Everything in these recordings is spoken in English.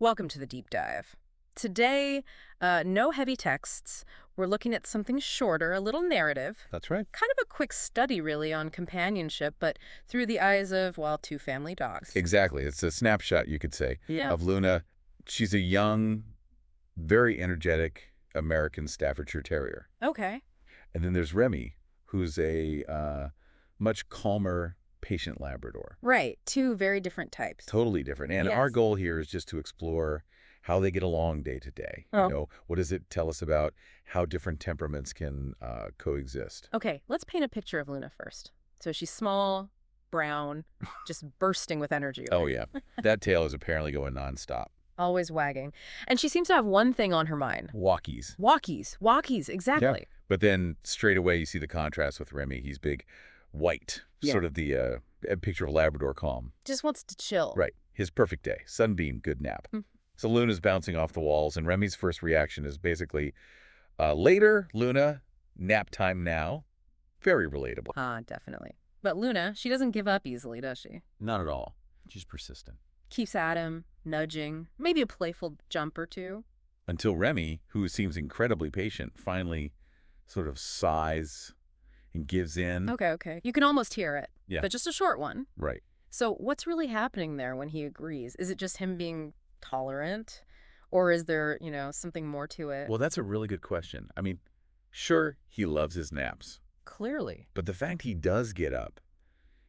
Welcome to the deep dive. Today, no heavy texts. We're looking at something shorter, a little narrative. That's right. Kind of a quick study, really, on companionship, but through the eyes of, well, two family dogs. Exactly. It's a snapshot, you could say, Yeah. of Luna. She's a young, very energetic American Staffordshire Terrier. Okay. And then there's Remy, who's a much calmer, patient Labrador. Right. Two very different types. Totally different. And our Yes. goal here is just to explore how they get along day to day. Oh. What does it tell us about how different temperaments can coexist? Okay, let's paint a picture of Luna first. So she's small, brown, just bursting with energy. Oh, yeah. That tail is apparently going nonstop. Always wagging. And she seems to have one thing on her mind. Walkies. Walkies, exactly. But then straight away you see the contrast with Remy. He's big, white, Yeah. sort of the a picture of Labrador calm. Just wants to chill. Right. His perfect day. Sunbeam, good nap. So Luna's bouncing off the walls, and Remy's first reaction is basically, later, Luna, nap time now. Very relatable. Definitely. But Luna, she doesn't give up easily, does she? Not at all. She's persistent. Keeps at him, nudging, maybe a playful jump or two. Until Remy, who seems incredibly patient, finally sort of sighs and gives in. Okay. You can almost hear it. Yeah. But just a short one. Right. So what's really happening there when he agrees? Is it just him being tolerant? Or is there, something more to it? Well, that's a really good question. I mean, sure, he loves his naps. Clearly. But the fact he does get up,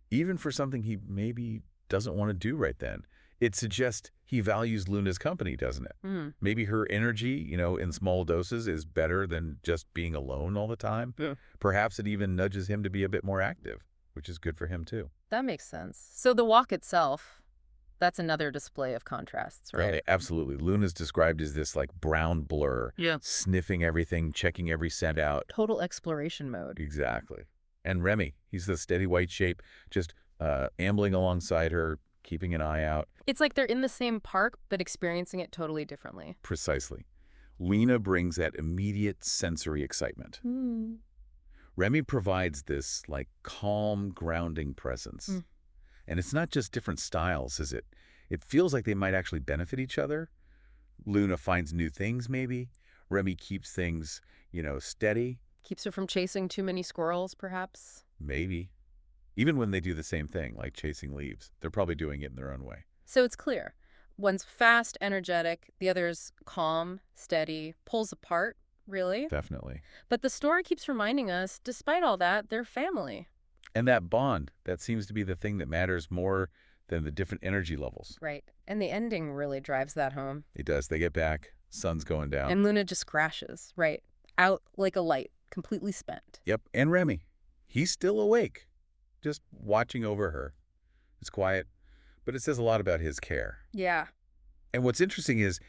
even for something he maybe doesn't want to do right then, it suggests he values Luna's company, doesn't it? Maybe her energy, in small doses is better than just being alone all the time. Yeah. Perhaps it even nudges him to be a bit more active, which is good for him too. That makes sense. So the walk itself, that's another display of contrasts, right? Right, absolutely. Luna's described as this like brown blur, Yeah. sniffing everything, checking every scent out. Total exploration mode. Exactly. And Remy, he's the steady white shape, just ambling alongside her, keeping an eye out. It's like they're in the same park, but experiencing it totally differently. Precisely. Lena brings that immediate sensory excitement. Remy provides this, like, calm, grounding presence. And it's not just different styles, is it? It feels like they might actually benefit each other. Luna finds new things, maybe. Remy keeps things, steady. Keeps her from chasing too many squirrels, perhaps. Maybe. Even when they do the same thing, like chasing leaves, they're probably doing it in their own way. So it's clear. One's fast, energetic. The other's calm, steady, pulls apart, really. Definitely. But the story keeps reminding us, despite all that, they're family. And that bond, that seems to be the thing that matters more than the different energy levels. Right. And the ending really drives that home. It does. They get back. Sun's going down. And Luna just crashes, right? Out like a light, completely spent. Yep. And Remy, he's still awake, just watching over her. It's quiet, but it says a lot about his care. Yeah. And what's interesting is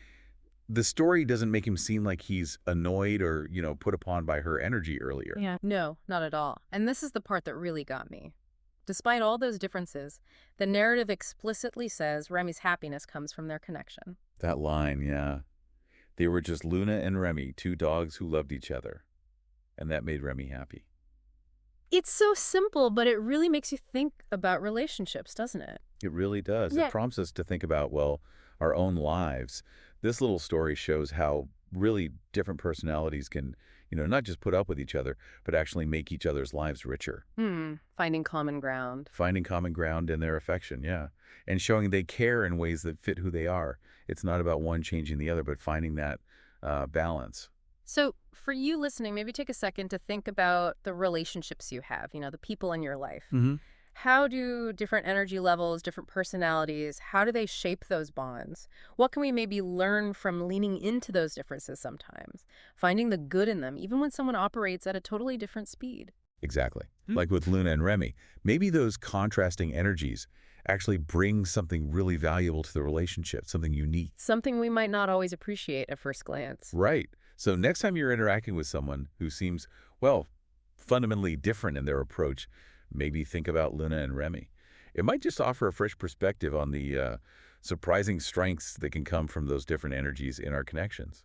the story doesn't make him seem like he's annoyed or, put upon by her energy earlier. Yeah. No, not at all. And this is the part that really got me. Despite all those differences, the narrative explicitly says Remy's happiness comes from their connection. That line, yeah. They were just Luna and Remy, two dogs who loved each other. And that made Remy happy. It's so simple, but it really makes you think about relationships, doesn't it? It really does. Yeah. It prompts us to think about, our own lives. This little story shows how really different personalities can, not just put up with each other, but actually make each other's lives richer. Finding common ground. Finding common ground in their affection, yeah. And showing they care in ways that fit who they are. It's not about one changing the other, but finding that balance. So for you listening, maybe take a second to think about the relationships you have, the people in your life. How do different energy levels, different personalities, how do they shape those bonds? What can we maybe learn from leaning into those differences sometimes? Finding the good in them, even when someone operates at a totally different speed. Exactly. Like with Luna and Remy. Maybe those contrasting energies actually bring something really valuable to the relationship, something unique. Something we might not always appreciate at first glance. Right. So next time you're interacting with someone who seems, fundamentally different in their approach, maybe think about Luna and Remy. It might just offer a fresh perspective on the surprising strengths that can come from those different energies in our connections.